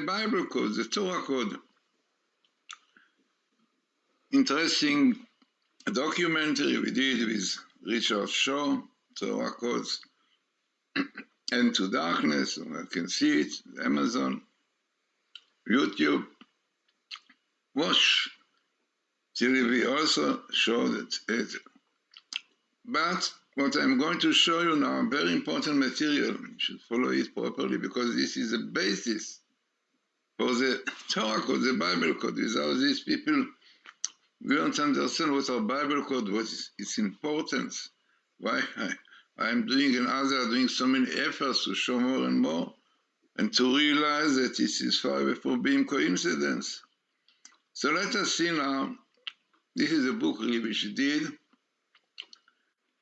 Bible code, the Torah code. Interesting documentary we did with Richard Shaw, Torah codes, End to Darkness. I can see it, Amazon, YouTube. Watch. We also showed it. But what I'm going to show you now, very important material. You should follow it properly because this is the basis for the Torah code, the Bible code. Without these people, we don't understand what our Bible code, what is its importance, why I'm doing and others are doing so many efforts to show more and more, and to realize that this is far away from being coincidence. So let us see now, this is a book really which he did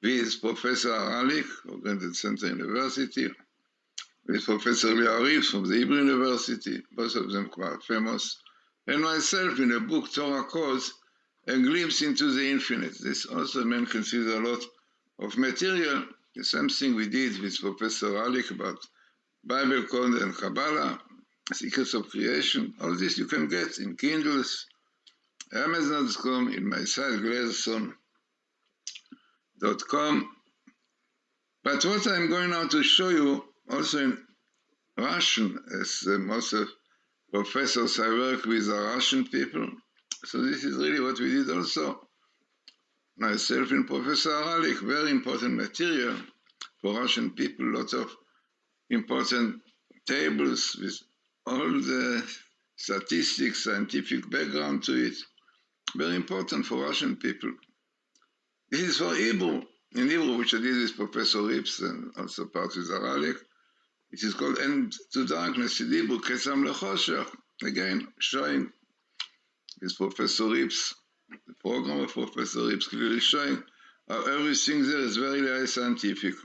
with Professor Aralik of Granted Center University, with Professor Liarif from the Hebrew University, both of them quite famous, and myself in a book, Torah Codes, A Glimpse into the Infinite. This also man considers a lot of material. The same thing we did with Professor Aralik about Bible code and Kabbalah, Secrets of Creation. All this you can get in Kindles, Amazon.com, in my site, Glazerson.com. But what I'm going now to show you, also in Russian, as most of professors I work with are Russian people. So this is really what we did also. Myself and Professor Aralik, very important material for Russian people, lots of important tables with all the statistics, scientific background to it. Very important for Russian people. This is for Hebrew. In Hebrew, which I did with Professor Rips and also part with Aralik. It is called End to Darkness in Hebrew, Kesam Lechoshech. Again, showing with Professor Rips, the program of Professor Rips, clearly showing how everything there is very, very scientific.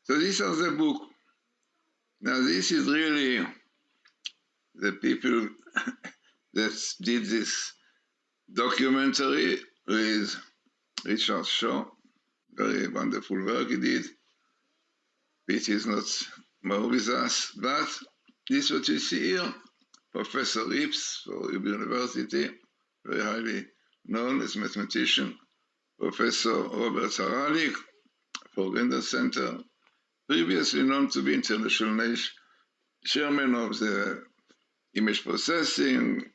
So these are the book. Now this is really the people that did this documentary with Richard Shaw. Very wonderful work he did. It is not more with us, but this is what you see here. Professor Rips for Hebrew University, very highly known as mathematician. Professor Robert Haralik for Gender Center, previously known to be international chairman of the image processing,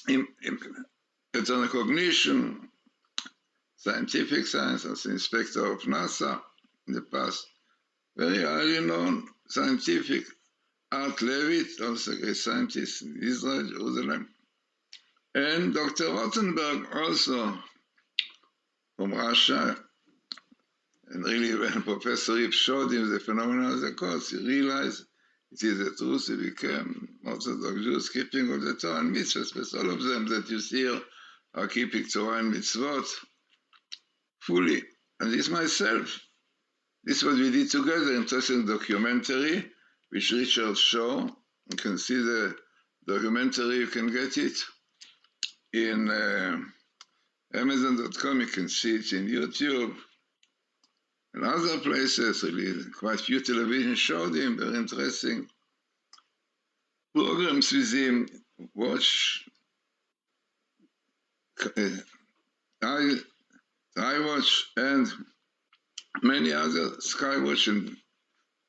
pattern recognition, scientific science, as inspector of NASA in the past. Very highly known scientific. Art Levitt, also a great scientist in Israel, Jerusalem. And Dr. Rothenberg, also from Russia. And really, when Professor Rips showed him the phenomenon of the course, he realized it is the truth. He became Orthodox Jews, keeping of the Torah and mitzvahs, but all of them that you see here are keeping Torah and mitzvot fully. And this myself, this is what we did together, interesting documentary, which Richard Shaw. You can see the documentary, you can get it in Amazon.com, you can see it in YouTube and other places. Really, quite few television showed him, very interesting programs with him. Watch, iWatch and many other, Skywatch and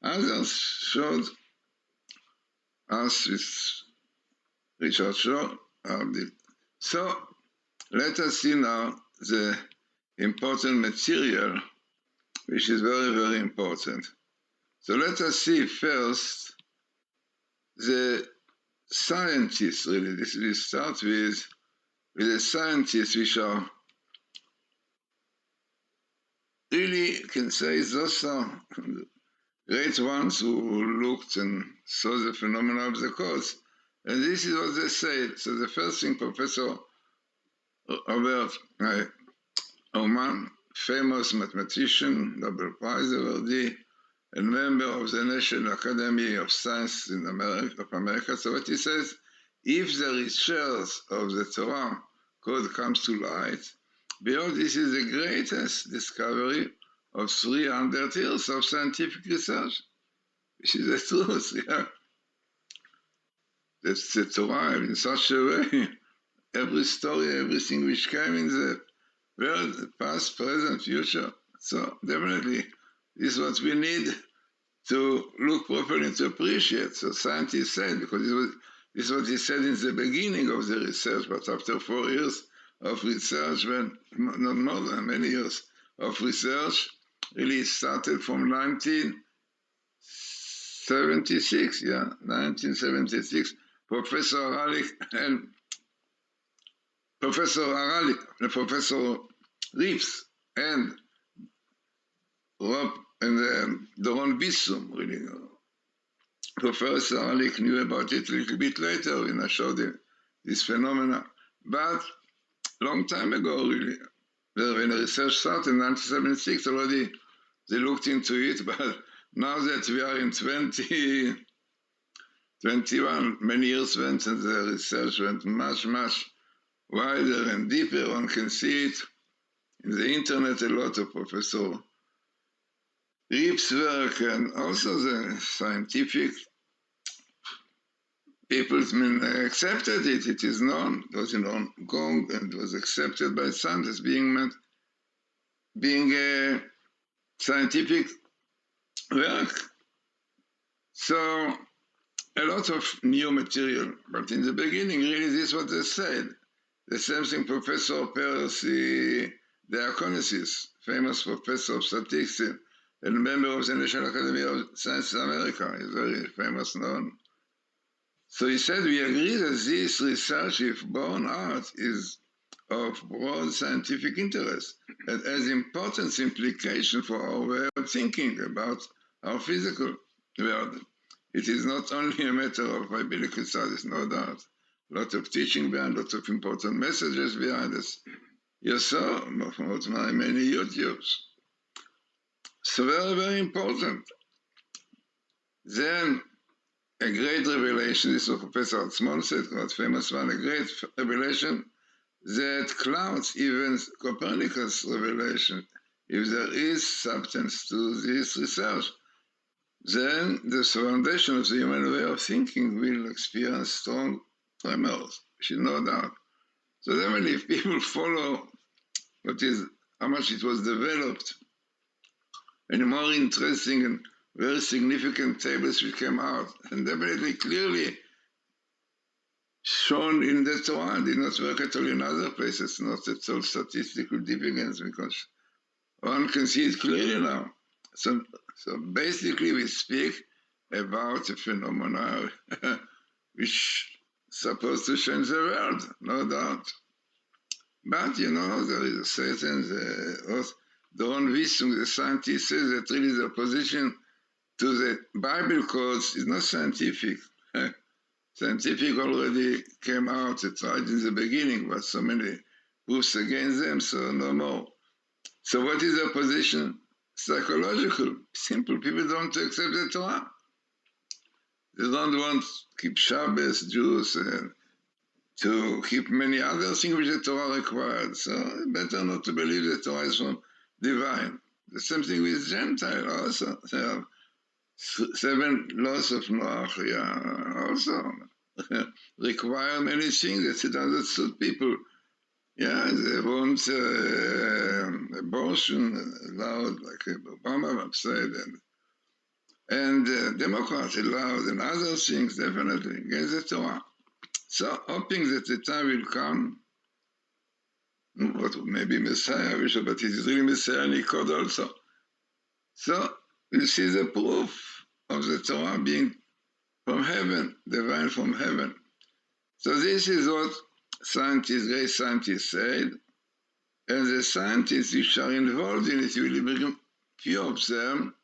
others showed us with Richard Shaw. So let us see now the important material, which is very, very important. So let us see first the scientists, really. This will start with the scientists which are really, you can say, those are great ones who looked and saw the phenomena of the cause. And this is what they say. So the first thing, Professor Robert Aumann, famous mathematician, Nobel Prize awardee, and member of the National Academy of Science of America. So what he says, if the research of the Torah code comes to light, behold, this is the greatest discovery of 300 years of scientific research, which is the truth. Yeah. that's the Torah in such a way. Every story, everything which came in the world, the past, present, future. So definitely, this is what we need to look properly and to appreciate. So scientists said, because this is what he said in the beginning of the research, but after 4 years of research, not more than many years of research, really started from 1976, 1976. Professor Haralik and Professor Reeves and Rob and Doron Bissum, really. Professor Haralik knew about it a little bit later when I showed him this phenomena. But long time ago, really, when the research started in 1976, already they looked into it, but now that we are in 2021, many years went and the research went much, much wider and deeper. One can see it in the internet, a lot of Professor Reeves' work, and also the scientific people accepted it. It is known. It was in Hong Kong and was accepted by scientists being a scientific work. So a lot of new material, but in the beginning, really, this is what they said. The same thing Professor Percy Diaconis, famous professor of statistics and member of the National Academy of Sciences in America, is very famous known. So he said, we agree that this research, if borne out, is of broad scientific interest and has important implication for our way of thinking about our physical world. It is not only a matter of biblical studies, no doubt. A lot of teaching behind, lots of important messages behind us. You saw many YouTubes. So very, very important. Then a great revelation, this is what Professor Atzmon said, quite famous one, a great revelation that clouds even Copernicus' revelation. If there is substance to this research, then the foundation of the human way of thinking will experience strong tremors, which is no doubt. So definitely, if people follow how much it was developed, and more interesting and very significant tables which came out, and definitely clearly shown in the Torah, did not work at all in other places, not at all statistical difference, because one can see it clearly now. So basically we speak about a phenomena which is supposed to change the world, no doubt. But, there is a certain, Doron Bissum, the scientist, says that really the opposition to the Bible codes is not scientific. Scientific already came out, it's right in the beginning, but so many proofs against them, so no more. So what is the opposition? Psychological. Simple. People don't accept the Torah. They don't want to keep Shabbos, Jews, and to keep many other things which the Torah required. So better not to believe the Torah is from divine. The same thing with Gentile also. There are 7 laws of Noach, also require many things that it understood people. Yeah, they want abortion allowed, like Obama said, and Democrats allowed, and other things definitely against the Torah. So hoping that the time will come, what maybe Messiah, but it is really Messianic code also. So you see the proof of the Torah being from heaven, divine from heaven. So this is what great scientists said, and the scientists which are involved in it, you will bring few of them.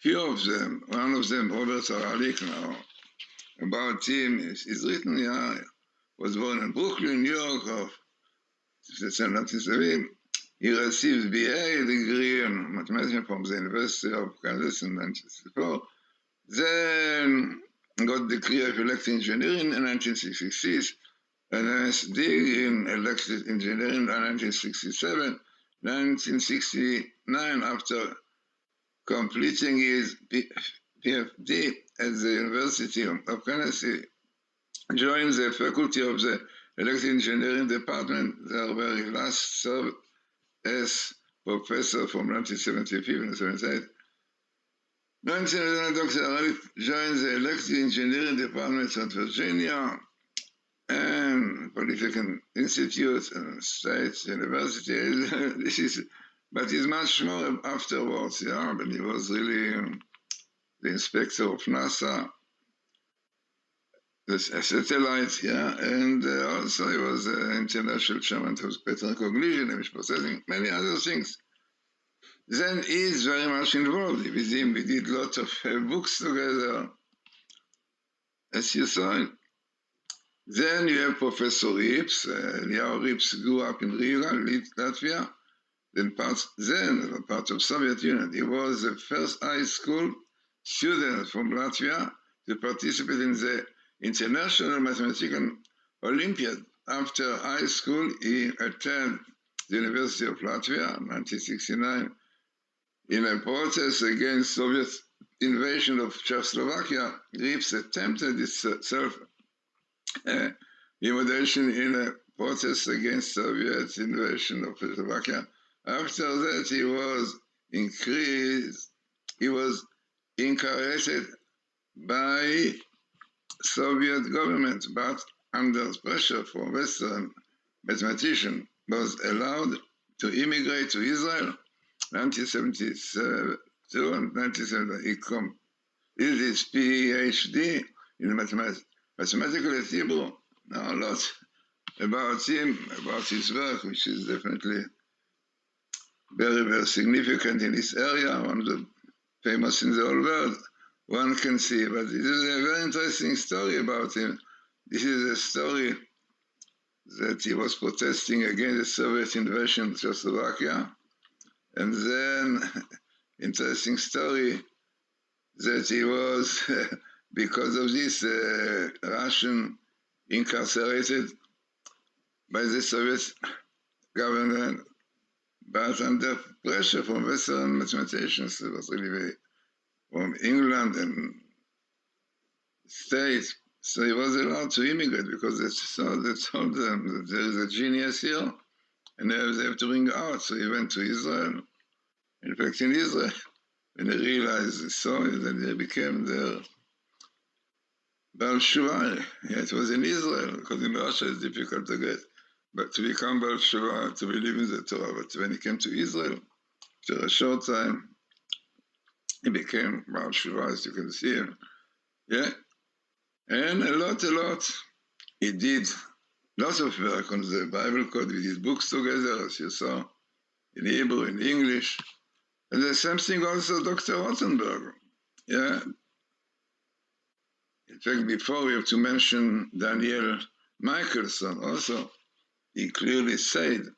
One of them, Robert Haralik now, about him is written, was born in Brooklyn, New York, of 1970. He received BA degree in mathematics from the University of Kansas in 1964. Then got the degree of electrical engineering in 1966, and SD in electrical engineering in 1967. 1969, after completing his PhD at the University of Kansas, joined the faculty of the electrical engineering department, there where he last served as professor from 1975 and 78. 1989, Dr. Arif joined the electrical engineering department at Virginia and Polytechnic Institute and State University. But he's much more afterwards, yeah, but he was really the inspector of NASA, the satellite, yeah, and also he was international chairman of pattern recognition, image processing, many other things. Then he's very much involved with him. We did lots of books together, as you saw. Then you have Professor Rips. Eliyahu Rips grew up in Riga, Latvia. Then part of Soviet Union. He was the first high school student from Latvia to participate in the International Mathematical Olympiad. After high school, he attended the University of Latvia in 1969 in a protest against Soviet invasion of Czechoslovakia. Rips attempted his self-immolation in a protest against Soviet invasion of Czechoslovakia. After that, he was incarcerated by Soviet government, but under pressure from Western mathematicians, was allowed to immigrate to Israel. 1972 and 1970, he completed his PhD in mathematical Hebrew. Now a lot about him, about his work, which is definitely very, very significant in this area, one of the famous in the whole world, one can see. But it is a very interesting story about him. This is a story that he was protesting against the Soviet invasion of Czechoslovakia. And then, interesting story, that he was, because of this, Russian incarcerated by the Soviet government, but under pressure from Western mathematicians. It was really very, from England and States. So he was allowed to immigrate because they told them that there is a genius here and they have to bring out. So he went to Israel. In fact, in Israel, when he realized, he saw it, then he became their Baal Shuvah. Yeah, it was in Israel, because in Russia it's difficult to get. But to become Baal Shuvah, to believe in the Torah. But when he came to Israel, after a short time, he became Baal Shuvah, as you can see him. Yeah? And a lot. He did lots of work on the Bible code. We did books together, as you saw, in Hebrew, in English. And the same thing also Dr. Rothenberg. Yeah? In fact, before we have to mention Daniel Michelson also. He clearly said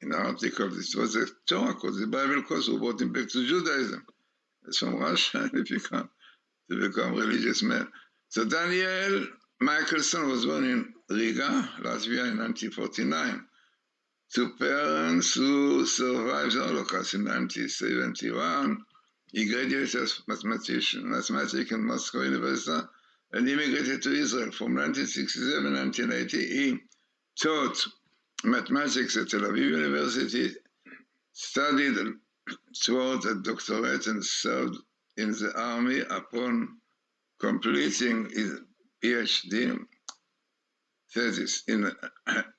in an article, this was a Torah code, the Bible code, who brought him back to Judaism. It's from Russia, and to become religious man. So Daniel Michelson was born in Riga, Latvia in 1949, to parents who survived the Holocaust in 1971. He graduated as mathematics in Moscow University and immigrated to Israel from 1967 to 1980. He taught mathematics at Tel Aviv University, studied toward a doctorate and served in the army. Upon completing his PhD thesis in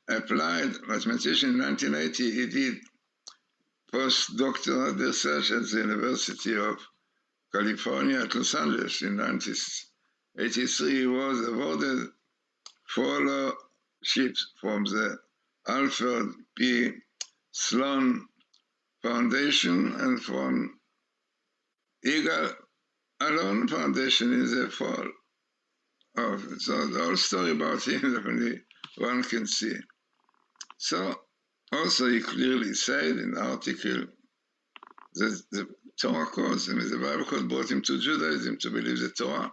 applied mathematics in 1980, he did postdoctoral research at the University of California at Los Angeles. In 1983, he was awarded fellowships from the Alfred P. Sloan Foundation and from Yigal Allon Foundation in the fall of it. So the whole story about him, definitely one can see. So also he clearly said in the article that the Torah code, the Bible code, brought him to Judaism to believe the Torah,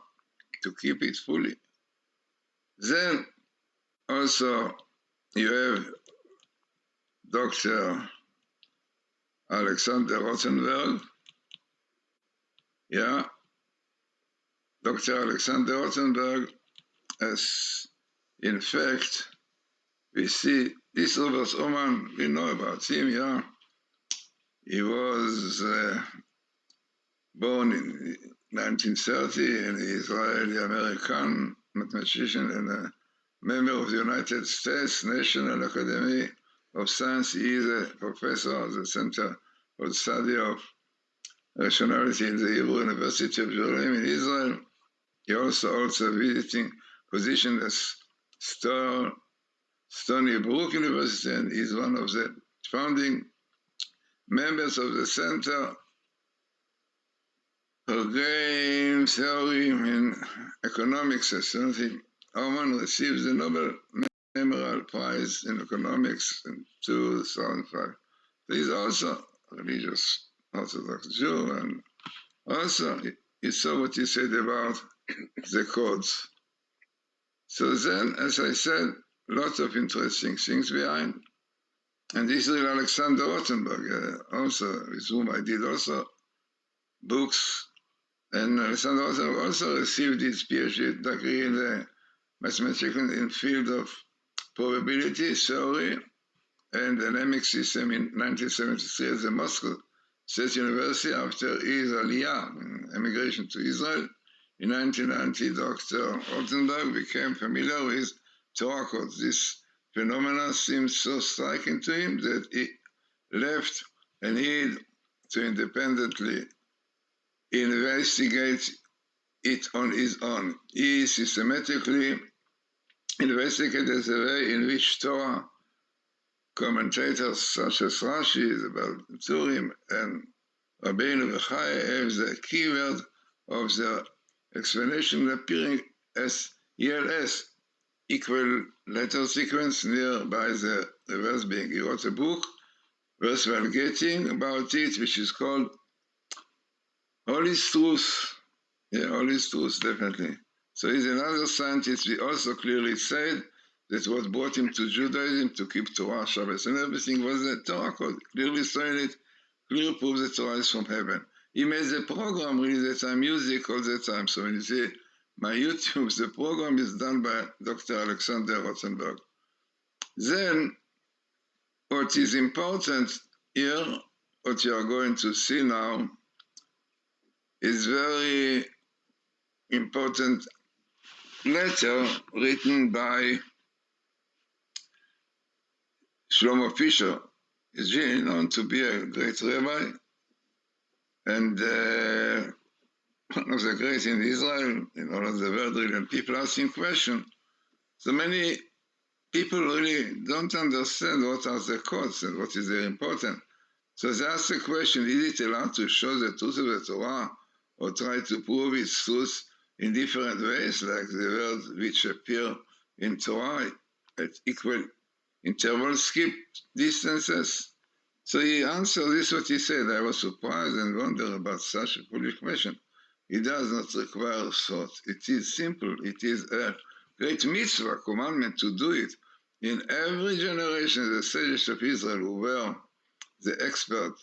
to keep it fully. Then also you have Dr. Alexander Rothenberg. Yeah, Dr. Alexander Rothenberg has In fact, we see this Robert Oman, we know about him, yeah. He was born in 1930, an Israeli-American mathematician and a member of the United States National Academy of Science. He is a professor at the Center for the Study of Rationality in the Hebrew University of Jerusalem in Israel. He also a visiting position as Stony Brook University, and is one of the founding members of the Center for Game Theory in Economics. Oman received the Nobel Memorial Prize in Economics in 2005. He's also a religious Orthodox Jew, and also he saw what he said about the codes. So then, as I said, lots of interesting things behind. And Israel Alexander Rothenberg, also with whom I did also books. And Alexander Rothenberg also received his PhD degree in the mathematics in field of probability theory and dynamic system in 1973 at the Moscow State University after his Aliyah, emigration to Israel. In 1990, Dr. Rothenberg became familiar with Torah codes. This phenomenon seemed so striking to him that he left a need to independently investigate it on his own. He systematically investigated the way in which Torah commentators such as Rashi, the Turim, and Rabbeinu Bechai have the keyword of their explanation appearing as ELS, equal letter sequence nearby the verse being. He wrote a book, worthwhile getting, about it, which is called All is Truth. Yeah, All is Truth, definitely. So he's another scientist. We also clearly said that what brought him to Judaism, to keep Torah, Shabbos, and everything was the Torah code. Clearly saying it, clear proof that Torah is from heaven. He made the program really that time, music all the time. So when you see my YouTube, the program is done by Dr. Alexander Rothenberg. Then, what is important here, what you are going to see now, is very important letter written by Shlomo Fisher. He's really known to be a great rabbi, and one of the great in Israel, in all of the world, really, and people asking questions. So many people really don't understand what are the codes and what is very important. So they ask the question, is it allowed to show the truth of the Torah or try to prove its truth in different ways, like the words which appear in Torah at equal intervals, skip distances? So he answered this what he said. I was surprised and wondered about such a foolish question. It does not require thought. It is simple. It is a great mitzvah, commandment to do it. In every generation, the sages of Israel who were the experts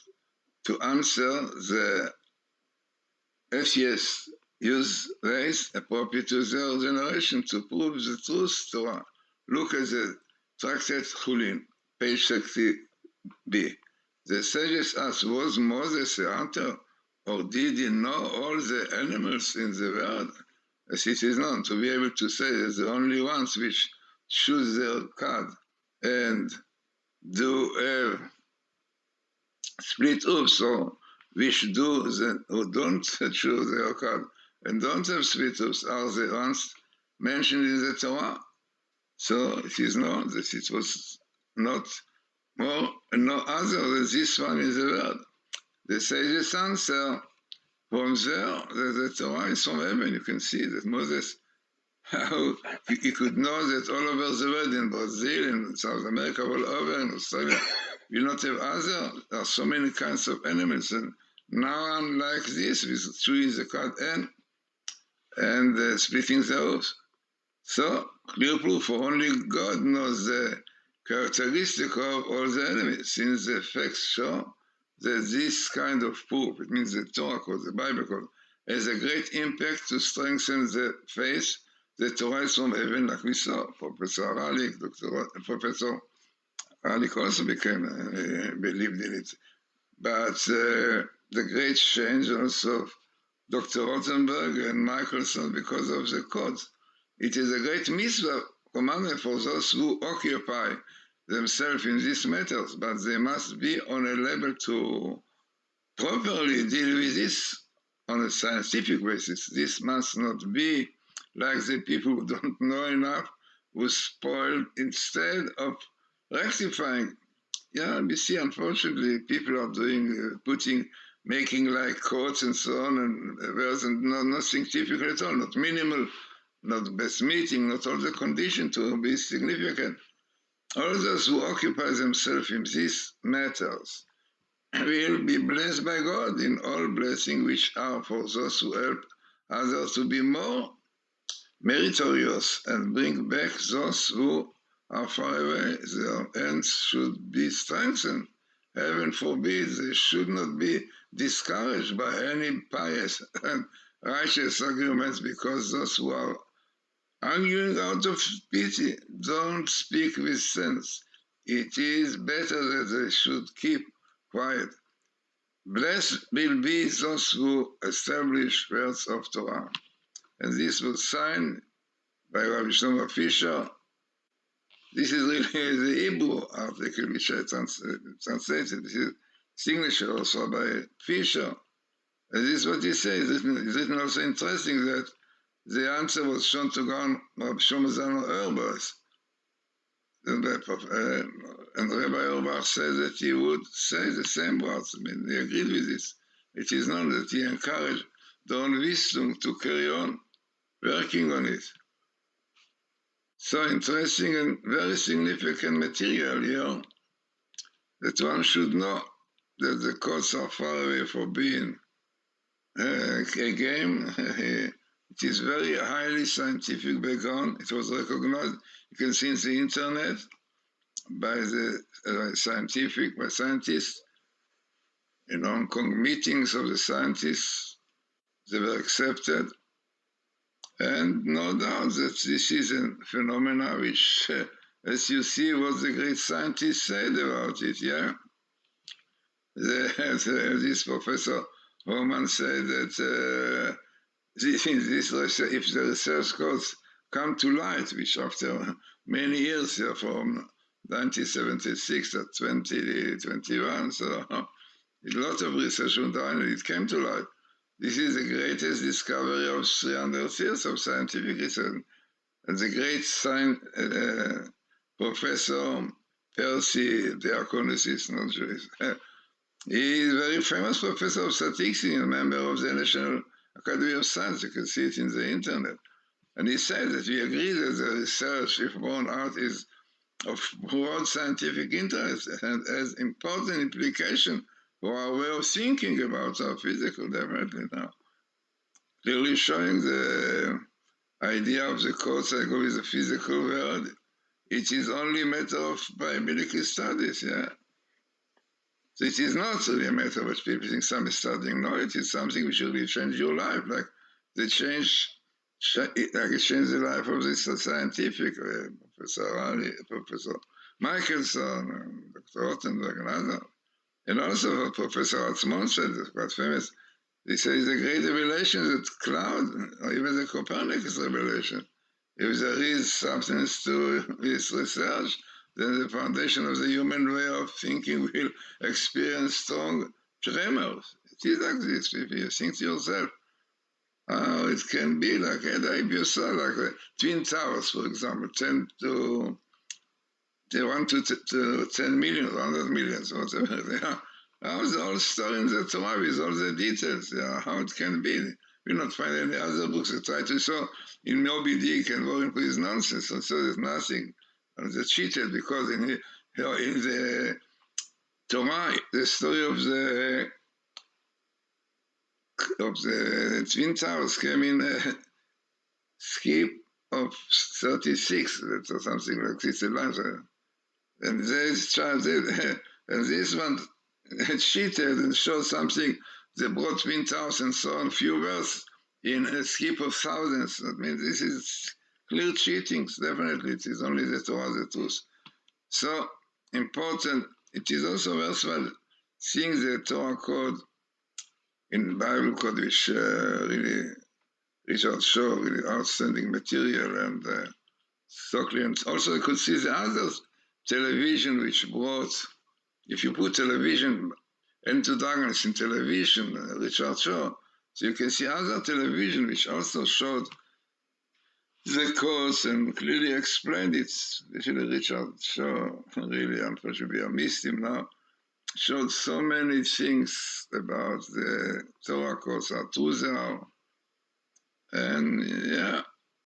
to answer the FES use ways appropriate to their generation to prove the truth Torah. Look at the Tractate Chulin, page 60b. The sages asked, was Moses a hunter, or did he know all the animals in the world? As it is known, to be able to say that the only ones which choose their cud and do split hoofs, or which do who don't choose their cud and don't have split hoofs, are the ones mentioned in the Torah. So it is known that it was not more and no other than this one in the world. The sages answer from there that the Torah is from heaven. You can see that Moses, how he could know that all over the world, in Brazil, in South America, all over, in Australia, you not have other. There are so many kinds of animals, and now unlike this, with chewing the cud and splitting the hoofs. So, clear proof, for only God knows the characteristic of all the enemies, since the facts show that this kind of proof, it means the Torah code, the Bible code, has a great impact to strengthen the faith the Torah is from heaven, like we saw. Professor Ralik, Professor Ralik also believed in it. But the great change also of Dr. Rothenberg and Michelson because of the codes. It is a great mitzvah commandment for those who occupy themselves in these matters, but they must be on a level to properly deal with this on a scientific basis. This must not be like the people who don't know enough, who spoil instead of rectifying. Yeah, we see, unfortunately, people are making like quotes and so on, and there's nothing typical at all, not minimal, not best meeting, not all the conditions to be significant. All those who occupy themselves in these matters will be blessed by God in all blessings which are for those who help others to be more meritorious and bring back those who are far away. Their ends should be strengthened. Heaven forbid they should not be discouraged by any pious and righteous arguments, because those who are arguing out of pity don't speak with sense. It is better that they should keep quiet. Blessed will be those who establish words of Torah. And this was signed by Rabbi Shlomo Fisher. This is really the Hebrew article which I translated. This is signature also by Fisher. And this is what he says. It's written also interesting that the answer was shown to Gaon Rabbi Shlomo Zalman Auerbach. And Rabbi Auerbach said that he would say the same words. I mean, he agreed with this. It is known that he encouraged Don Wistung to carry on working on it. So interesting and very significant material here that one should know that the codes are far away from being a game. It is very highly scientific background. It was recognized, you can see in the internet, by the scientists, in Hong Kong meetings of the scientists, they were accepted. And no doubt that this is a phenomenon which, as you see what the great scientists said about it, yeah? This Professor Roman said that if the research codes come to light, which after many years, from 1976 to 2021, so a lot of research was done, and it came to light. This is the greatest discovery of 300 years of scientific research. And the great Professor Percy Diakonis is not Jewish. He is a very famous professor of statistics, a member of the National Academy of Science. You can see it in the internet. And he said that we agree that the research, if born out, is of broad scientific interest and has important implication for our way of thinking about our physical development now. Clearly showing the idea of the code cycle is a physical world. It is only a matter of biomedical studies, yeah? So it is not really a matter which people think some is studying. No, it is something which will change your life, like it changed the life of this scientific, Professor Ali, Professor Michelson, Dr. Rothenberg, and others. And also what Professor Atzmon said, quite famous, he says the great revelation that cloud, or even the Copernicus revelation, if there is substance to this research, then the foundation of the human way of thinking will experience strong tremors. It is like this, if you think to yourself, how it can be like if you saw like the Twin Towers, for example, 10 to 10 million, 100 millions, whatever they are. How is the whole story in the Torah with all the details, how it can be. We not find any other books that try to show in Moby Dick and Warren is nonsense, and so there's nothing. And they cheated because in the Torah, the story of the Twin Towers came in a skip of 36, or something like this, and this one cheated and showed something. They brought Twin Towers and so on, few words in a skip of thousands. I mean, this is clear cheatings, definitely. It is only the Torah, the truth. So important. It is also worthwhile seeing the Torah code in Bible code, which really Richard Shaw, really outstanding material, and Stockley. And also you could see the other television which brought, if you put television into darkness in television, Richard Shaw, so you can see other television which also showed the cause and clearly explained it. Especially Richard Shaw, really, unfortunately, I missed him now, showed so many things about the Torah codes, how true they are. And yeah,